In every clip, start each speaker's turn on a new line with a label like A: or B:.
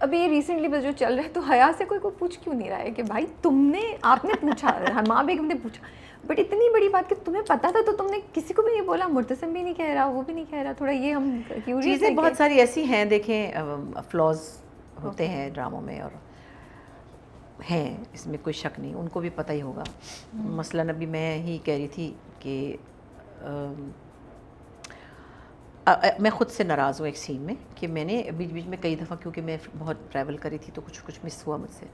A: अभी रिसेंटली बस जो चल रहा है, तो हया से कोई पूछ क्यों नहीं रहा है कि भाई आपने पूछा, माँ बेगम ने पूछा, बट इतनी बड़ी बात कि तुम्हें पता था तो तुमने किसी को भी नहीं बोला, मुर्तसिम भी नहीं कह रहा, वो भी नहीं कह रहा, थोड़ा ये हम क्यूरियस
B: चीज़ें बहुत सारी ऐसी हैं, देखें फ्लॉज होते हैं ड्रामों में और हैं, इसमें कोई शक नहीं, उनको भी पता ही होगा। मसलन अभी मैं ही कह रही थी कि मैं ख़ुद से नाराज़ हूँ एक सीन में कि मैंने बीच बीच में कई दफ़ा, क्योंकि मैं बहुत ट्रैवल करी थी तो कुछ मिस हुआ मुझसे।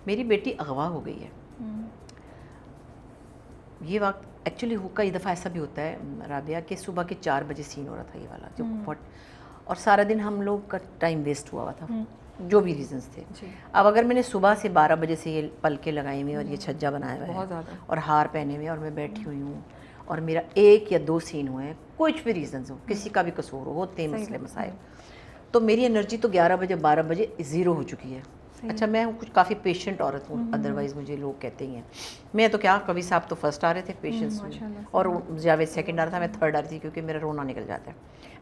B: मेरी बेटी अगवा हो गई है। ये वक्त एक्चुअली कई दफ़ा ऐसा भी होता है राबिया कि सुबह के 4 बजे सीन हो रहा था ये वाला, जो बहुत, और सारा दिन हम लोग का टाइम वेस्ट हुआ था, जो भी रीजंस थे। अब अगर मैंने सुबह से 12 बजे से ये पलके लगाई हुई और ये छज्जा बनाया हुआ है और हार पहने हुए और मैं बैठी हुई हूँ और मेरा 1 या 2 सीन हुए हैं, कुछ भी रीजंस हो, किसी का भी कसूर हो, होते हैं मसले मसाइल, तो मेरी एनर्जी तो 11 बजे 12 बजे ज़ीरो हो चुकी है। अच्छा, मैं कुछ काफ़ी पेशेंट औरत हूँ, अदरवाइज़ मुझे लोग कहते ही हैं, मैं तो क्या, कभी साहब तो फर्स्ट आ रहे थे पेशेंट्स में और जावेद सेकंड आ रहा था, मैं थर्ड आ रही थी क्योंकि मेरा रोना निकल जाता है,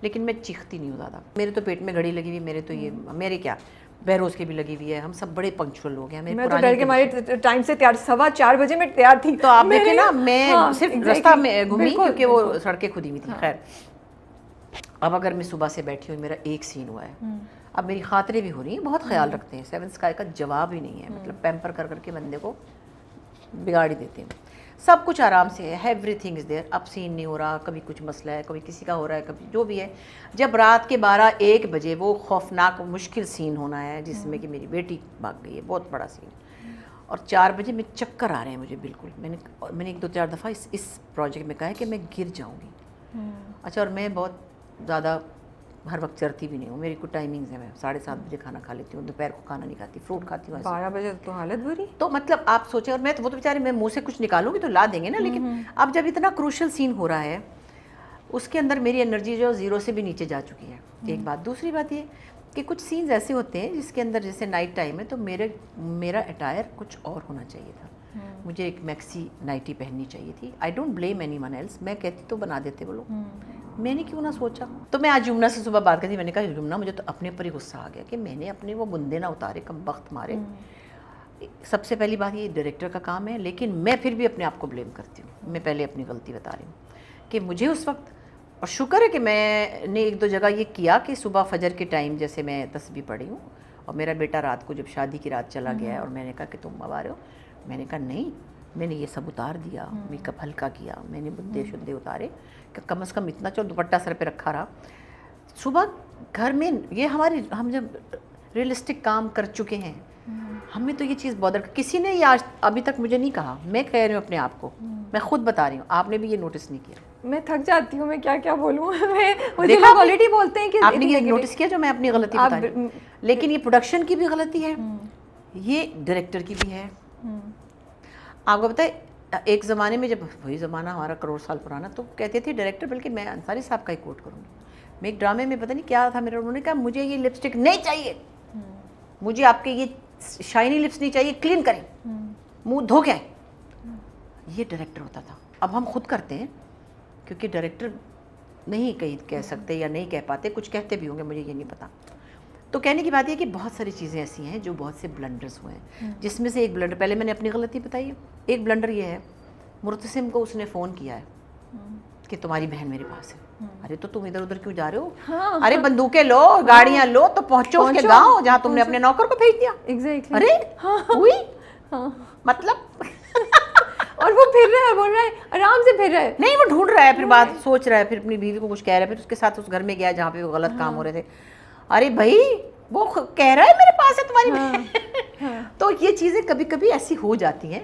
B: लेकिन मैं चीखती नहीं हूँ ज़्यादा। मेरे तो पेट में घड़ी लगी हुई, मेरे तो ये मेरे क्या बहरोज़ की भी लगी हुई है, हम सब बड़े पंक्चुअल लोग हैं।
A: मैं तो डर के मारे टाइम से तैयार, 4:15 बजे मैं तैयार थी,
B: तो आप देखें ना, मैं सिर्फ रास्ता में घूमी क्योंकि वो सड़कें खुदी हुई थी। खैर, अब अगर मैं सुबह से बैठी हूँ, मेरा 1 सीन हुआ है, अब मेरी खातरें भी हो रही हैं, बहुत ख्याल रखते हैं, 7 स्काई का जवाब ही नहीं है, मतलब पैम्पर कर करके बंदे को बिगाड़ ही देते हैं। सब कुछ आराम से है, एवरीथिंग इज़ देयर, अब सीन नहीं हो रहा, कभी कुछ मसला है, कभी किसी का हो रहा है, कभी जो भी है। जब रात के 12-1 बजे वो खौफनाक मुश्किल सीन होना है जिसमें कि मेरी बेटी भाग गई है, बहुत बड़ा सीन, और 4 बजे में चक्कर आ रहे हैं मुझे बिल्कुल। मैंने 1-2-4 दफ़ा इस प्रोजेक्ट में कहा है कि मैं गिर जाऊँगी। अच्छा, और मैं बहुत ज़्यादा हर वक्त चरती भी नहीं हूँ, मेरी कुछ टाइमिंग्स है, मैं 7:30 बजे खाना खा लेती हूँ, दोपहर को खाना नहीं खाती, फ्रूट खाती हूँ।
A: 12 बजे तो हालत बुरी।
B: तो मतलब आप सोचें, और मैं तो वो तो बेचारे, मैं मुंह से कुछ निकालूंगी तो ला देंगे ना, लेकिन अब जब इतना क्रूशल सीन हो रहा है, उसके अंदर मेरी एनर्जी जो 0 से भी नीचे जा चुकी है, एक बात। दूसरी बात ये कि कुछ सीन्स ऐसे होते हैं जिसके अंदर, जैसे नाइट टाइम है, तो मेरा अटायर कुछ और होना चाहिए था, मुझे एक मैक्सी नाइटी पहननी चाहिए थी। I don't blame anyone else, मैं कहती तो बना देते वो लोग, मैंने क्यों ना सोचा। तो मैं आज जुम्ना से सुबह बात करती, मैंने कहा जुम्ना, मुझे तो अपने पर ही गुस्सा आ गया कि मैंने अपने वो बुंदे ना उतारे, कम वक्त मारे। सबसे पहली बात ये डायरेक्टर का काम है, लेकिन मैं फिर भी अपने आप को ब्लेम करती हूँ। मैं पहले अपनी गलती बता रही हूँ कि मुझे उस वक्त, और शुक्र है कि मैंने 1-2 जगह ये किया कि सुबह फजर के टाइम जैसे मैं तस्बीह पढ़ी हूँ, और मेरा बेटा रात को जब शादी की रात चला गया है और मैंने कहा कि तुम अब आ रहे हो, मैंने कहा नहीं, मैंने ये सब उतार दिया, मेकअप हल्का किया, मैंने बुद्दे शुद्दे उतारे, कि कम से कम इतना चलो दुपट्टा सर पे रखा रहा। सुबह घर में ये हम जब रियलिस्टिक काम कर चुके हैं, हमें तो ये चीज़ बॉदर, किसी ने ये आज अभी तक मुझे नहीं कहा, मैं कह रही हूँ अपने आप को, मैं खुद बता रही हूँ, आपने भी ये नोटिस नहीं किया।
A: मैं थक जाती हूँ, मैं क्या क्या बोलूँ। मुझे लोग ऑलरेडी बोलते हैं कि
B: आपने ये नोटिस किया जो मैं अपनी गलती बता रही हूँ, लेकिन ये प्रोडक्शन की भी गलती है, ये डायरेक्टर की भी है। आपको पता है, एक ज़माने में, जब वही ज़माना हमारा करोड़ साल पुराना, तो कहते थे डायरेक्टर, बल्कि मैं अंसारी साहब का ही कोट करूँगी, मैं एक ड्रामे में पता नहीं क्या था मेरा, उन्होंने कहा मुझे ये लिपस्टिक नहीं चाहिए, मुझे आपके ये शाइनी लिप्स नहीं चाहिए, क्लीन करें, मुंह धो के आए। ये डायरेक्टर होता था। अब हम खुद करते हैं क्योंकि डायरेक्टर नहीं कह सकते या नहीं कह पाते, कुछ कहते भी होंगे, मुझे ये नहीं पता। तो कहने की बात ये कि बहुत सारी चीज़ें ऐसी हैं जो बहुत से ब्लंडर्स हुए हैं, जिसमें से एक ब्लंडर, पहले मैंने अपनी गलती बताई है, एक ब्लंडर ये है, मुर्तसिम को उसने फ़ोन किया है कि तुम्हारी बहन मेरे पास है। अरे तो तुम इधर उधर क्यों जा रहे हो?
A: हाँ,
B: अरे बंदूकें लो, गाड़ियाँ लो, तो पहुँचो उसके गाँव जहाँ तुमने अपने नौकर को भेज दिया।
A: एग्जैक्टली।
B: अरे हुई, मतलब
A: और वो फिर रहा है, बोल रहा है, आराम से फिर रहा है,
B: नहीं वो ढूंढ रहा है, फिर बात सोच रहा है, फिर अपनी बीवी को कुछ कह रहा है, फिर उसके साथ उस घर में गया जहाँ पे वो गलत काम हो रहे थे। अरे भाई, वो कह रहा है मेरे पास है तुम्हारी बहन। तो ये चीज़ें कभी कभी ऐसी हो जाती हैं।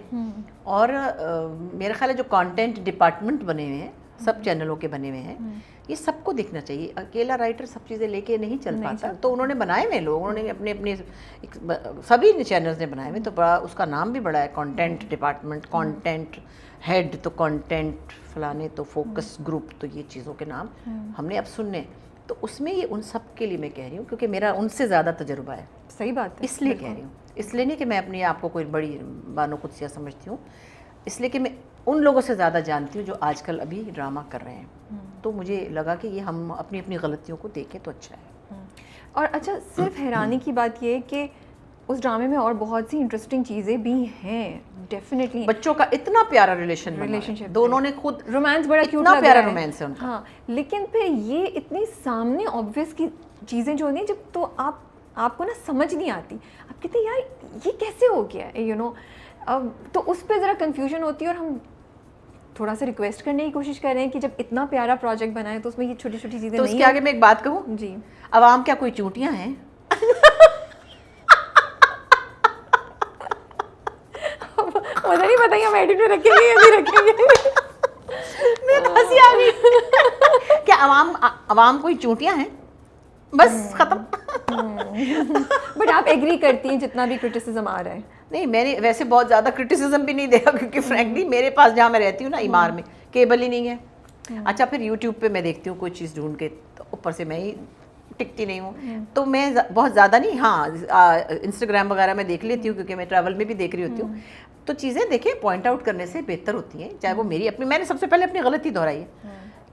B: और मेरा ख्याल है जो कंटेंट डिपार्टमेंट बने हुए हैं, सब चैनलों के बने हुए हैं, ये सबको देखना चाहिए। अकेला राइटर सब चीज़ें लेके नहीं चल पाता, तो उन्होंने बनाए हुए लोग, उन्होंने अपने अपने सभी चैनल्स ने बनाए हुए, तो बड़ा उसका नाम भी बड़ा है, कंटेंट डिपार्टमेंट, कंटेंट हेड, तो कंटेंट फलाने, तो फोकस ग्रुप, तो ये चीज़ों के नाम हमने अब सुनने। तो उसमें ये उन सब के लिए मैं कह रही हूँ क्योंकि मेरा उनसे ज़्यादा तजुर्बा है।
A: सही बात है,
B: इसलिए कह रही हूँ, इसलिए नहीं कि मैं अपने आप को कोई बड़ी बानो कुत्सिया समझती हूँ, इसलिए कि मैं उन लोगों से ज़्यादा जानती हूँ जो आजकल अभी ड्रामा कर रहे हैं। तो मुझे लगा कि ये हम अपनी अपनी गलतियों को देखें तो अच्छा है।
A: और अच्छा, सिर्फ हैरानी की बात ये है कि उस ड्रामे में और बहुत सी इंटरेस्टिंग चीज़ें भी हैं, डेफिनेटली।
B: बच्चों का इतना प्यारा रिलेशनशिप, दोनों ने खुद
A: रोमांस बड़ा क्यूट
B: इतना
A: लग
B: प्यारा
A: रहा है।
B: रोमांस है उनका।
A: हाँ, लेकिन फिर ये इतनी सामने ऑब्वियस की चीज़ें जो नहीं, जब तो आपको ना समझ नहीं आती, आप कहते हैं यार ये कैसे हो गया है, यू नो। तो उस पर ज़रा कन्फ्यूजन होती है, और हम थोड़ा सा रिक्वेस्ट करने की कोशिश कर रहे हैं कि जब इतना प्यारा प्रोजेक्ट बनाए तो उसमें ये छोटी छोटी चीज़ें
B: तो
A: नहीं
B: उसके आगे मैं एक बात कहूँ
A: जी,
B: अवाम क्या कोई चूंटियां हैं?
A: मुझे नहीं पता हम एडिट में रखेंगे या नहीं रखेंगे।
B: मैं तो हंसी आ गई। क्या अवाम कोई चूंटियां हैं? बस खत्म।
A: बट आप एग्री करती हैं जितना भी क्रिटिसिज्म आ रहा है?
B: नहीं, मैंने वैसे बहुत ज़्यादा क्रिटिसिज्म भी नहीं देखा, क्योंकि फ्रैंकली मेरे पास जहाँ मैं रहती हूँ ना, इमार में केबल ही नहीं है। अच्छा, फिर यूट्यूब पे मैं देखती हूँ कोई चीज़ ढूंढ के, तो ऊपर से मैं ही टिकती नहीं हूँ, तो मैं बहुत ज़्यादा नहीं, हाँ इंस्टाग्राम वगैरह में देख लेती हूँ, क्योंकि मैं ट्रैवल में भी देख रही होती हूँ। तो चीज़ें देखिए पॉइंट आउट करने से बेहतर होती हैं, चाहे वो मेरी अपनी, मैंने सबसे पहले अपनी गलती दोहराई है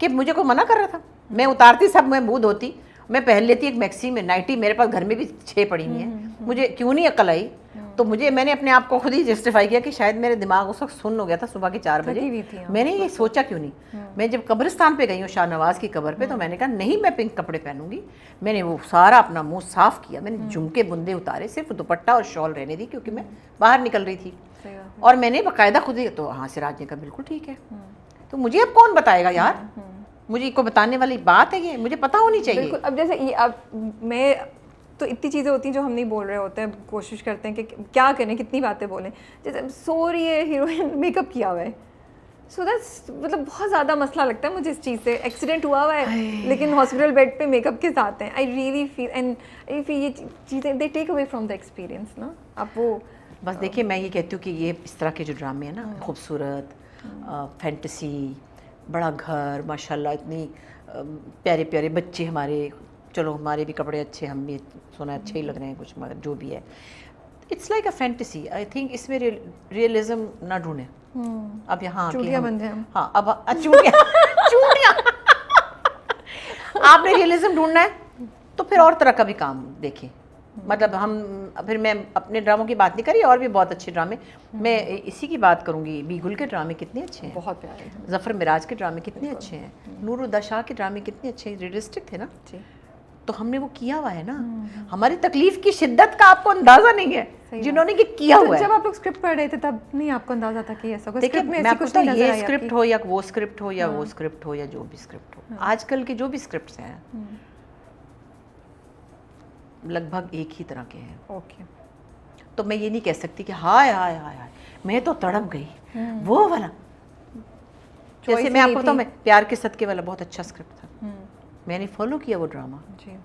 B: कि मुझे कोई मना कर रहा था, मैं उतारती सब, मैं मुँह धोती, मैं पहन लेती एक मैक्सी में नाइटी, मेरे पास घर में भी 6 पड़ी हुई है, मुझे क्यों नहीं अकल आई। तो मैंने अपने आप को खुद ही जस्टिफाई किया कि शायद मेरे दिमाग उस वक्त सुन्न हो गया था, सुबह के 4 बजे मैंने ये सोचा क्यों नहीं। मैं जब कब्रिस्तान पे गई हूँ शाहनवाज की कब्र पे, तो मैंने कहा नहीं मैं पिंक कपड़े पहनूंगी, मैंने वो सारा अपना मुंह साफ किया, मैंने झुमके बुंदे उतारे, सिर्फ दुपट्टा और शॉल रहने दी, क्योंकि मैं बाहर निकल रही थी, और मैंने बाकायदा खुद ही, तो हाँ सिराज ने कहा बिल्कुल ठीक है। तो मुझे अब कौन बताएगा यार, मुझे को बताने वाली बात है ये, मुझे पता होनी चाहिए।
A: बिल्कुल। अब जैसे ये अब मैं तो इतनी चीज़ें होती हैं जो हम नहीं बोल रहे होते हैं, कोशिश करते हैं कि क्या करें, कितनी बातें बोलें। जैसे सो रही है हीरोइन, मेकअप किया हुआ है, सो दैट्स मतलब बहुत ज़्यादा मसला लगता है मुझे इस चीज़ से। एक्सीडेंट हुआ हुआ है लेकिन हॉस्पिटल बेड पे मेकअप के साथ हैं। I really feel and I feel ये चीज़ें they take away from the experience ना। आप वो
B: बस देखिए, मैं ये कहती हूँ कि ये इस तरह के जो ड्रामे हैं ना, खूबसूरत फैंटेसी, बड़ा घर, माशाल्लाह इतनी प्यारे प्यारे बच्चे हमारे, चलो हमारे भी कपड़े अच्छे, हम भी सोना अच्छे ही लग रहे हैं कुछ, मगर जो भी है it's like a fantasy. I think इसमें रियलिज्म ना ढूंढें। अब यहाँ
A: चूड़ियाँ बंद हैं हम।
B: हाँ, अब चूड़ियाँ आपने रियलिज्म ढूंढना है तो फिर और तरह का भी काम देखें। मतलब फिर मैं अपने ड्रामों की बात नहीं करी, और भी बहुत अच्छे ड्रामे, मैं इसी की बात करूंगी। बीगुल के ड्रामे कितने अच्छे हैं,
A: बहुत प्यारे हैं।
B: जफ़र मिराज के ड्रामे कितने अच्छे हैं, नूरुद्दीन शाह के ड्रामे कितने अच्छे हैं, रियलिस्टिक थे ना जी। तो हमने वो किया हुआ है ना, हमारी तकलीफ की शिद्दत का आपको अंदाजा नहीं है जिन्होंने ये किया हुआ है।
A: जब आप लोग स्क्रिप्ट पढ़ रहे थे तब नहीं आपको अंदाजा था कि ऐसा कुछ
B: देखिए,
A: स्क्रिप्ट में
B: मैं
A: ऐसी कुछ
B: आपको
A: नहीं
B: ये
A: नजर आई
B: स्क्रिप्ट
A: आपकी?
B: हो या वो स्क्रिप्ट हो या वो स्क्रिप्ट हो या जो भी स्क्रिप्ट हो, आजकल के जो भी स्क्रिप्ट्स हैं लगभग एक ही तरह के हैं।
A: ओके।
B: तो मैं ये नहीं कह सकती कि हाय हाय हाय हाय मैं तो तड़प गई, वो वाला। जैसे मैं आपको बताऊँ, मैं प्यार के सदके वाला बहुत अच्छा स्क्रिप्ट था, मैंने फॉलो किया वो ड्रामा
A: जी।